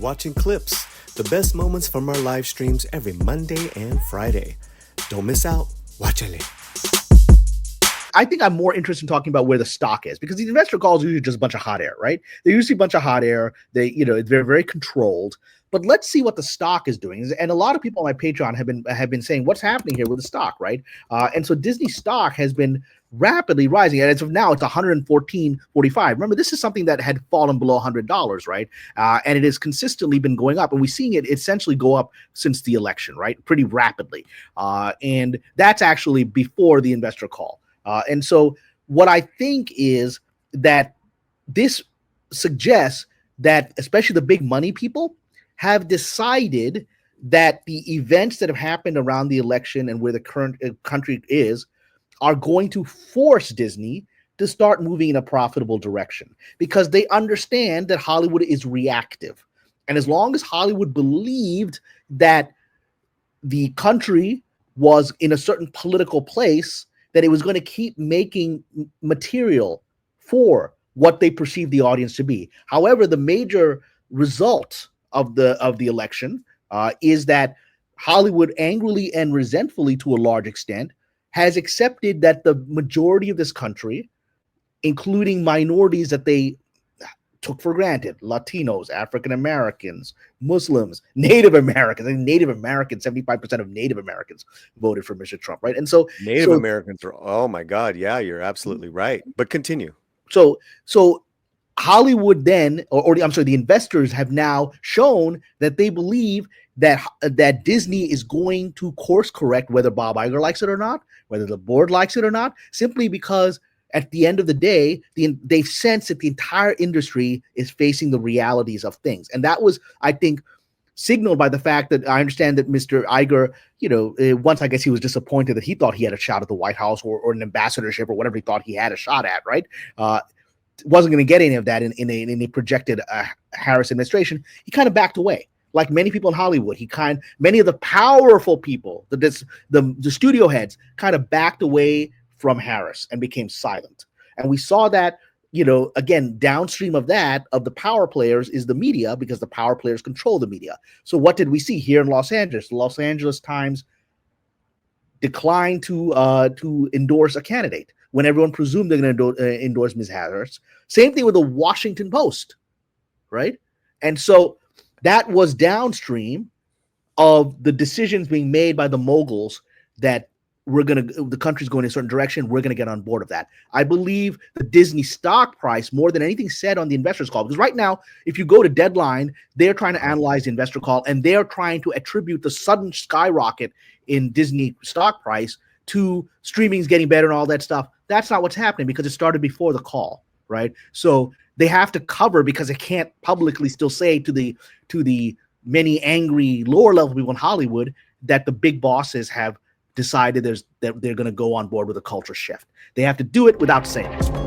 watching clips, the best moments from our live streams every Monday and Friday. Don't miss out. Watchale. I think I'm more interested in talking about where the stock is, because these investor calls are usually just a bunch of hot air, right? They're usually a bunch of hot air. They're very controlled. But let's see what the stock is doing. And a lot of people on my Patreon have been saying, what's happening here with the stock, right? And so Disney stock has been rapidly rising. And as of now, it's $114.45. Remember, this is something that had fallen below $100, right? And it has consistently been going up. And we're seeing it essentially go up since the election, right? Pretty rapidly. And that's actually before the investor call. And so what I think is that this suggests that especially the big money people have decided that the events that have happened around the election and where the current country is are going to force Disney to start moving in a profitable direction, because they understand that Hollywood is reactive. And as long as Hollywood believed that the country was in a certain political place, that it was going to keep making material for what they perceive the audience to be. However, the major result of the election is that Hollywood, angrily and resentfully to a large extent, has accepted that the majority of this country, including minorities that they took for granted, Latinos, African Americans, Muslims, Native Americans. I think Native Americans, 75% of Native Americans voted for Mr. Trump, right? And so Native Americans are, oh my God, yeah, you're absolutely right. But continue. So Hollywood then, the investors have now shown that they believe that Disney is going to course correct, whether Bob Iger likes it or not, whether the board likes it or not, simply because at the end of the day, they sense that the entire industry is facing the realities of things. And that was, I think, signaled by the fact that I understand that Mr. Iger, once I guess he was disappointed that he thought he had a shot at the White House or an ambassadorship or whatever he thought he had a shot at, right? Wasn't going to get any of that in a projected Harris administration. He kind of backed away. Like many people in Hollywood, many of the powerful people, the studio heads, kind of backed away from Harris and became silent. And we saw that, again, downstream of that, of the power players is the media, because the power players control the media. So what did we see here in Los Angeles? The Los Angeles Times declined to endorse a candidate when everyone presumed they're going to endorse Ms. Harris. Same thing with the Washington Post, right? And so that was downstream of the decisions being made by the moguls that the country's going in a certain direction. We're going to get on board of that. I believe the Disney stock price, more than anything said on the investors call, because right now, if you go to Deadline, they're trying to analyze the investor call, and they're trying to attribute the sudden skyrocket in Disney stock price to streaming's getting better and all that stuff. That's not what's happening, because it started before the call, right? So they have to cover, because they can't publicly still say to the many angry lower level people in Hollywood that the big bosses have decided that they're going to go on board with a culture shift. They have to do it without saying it.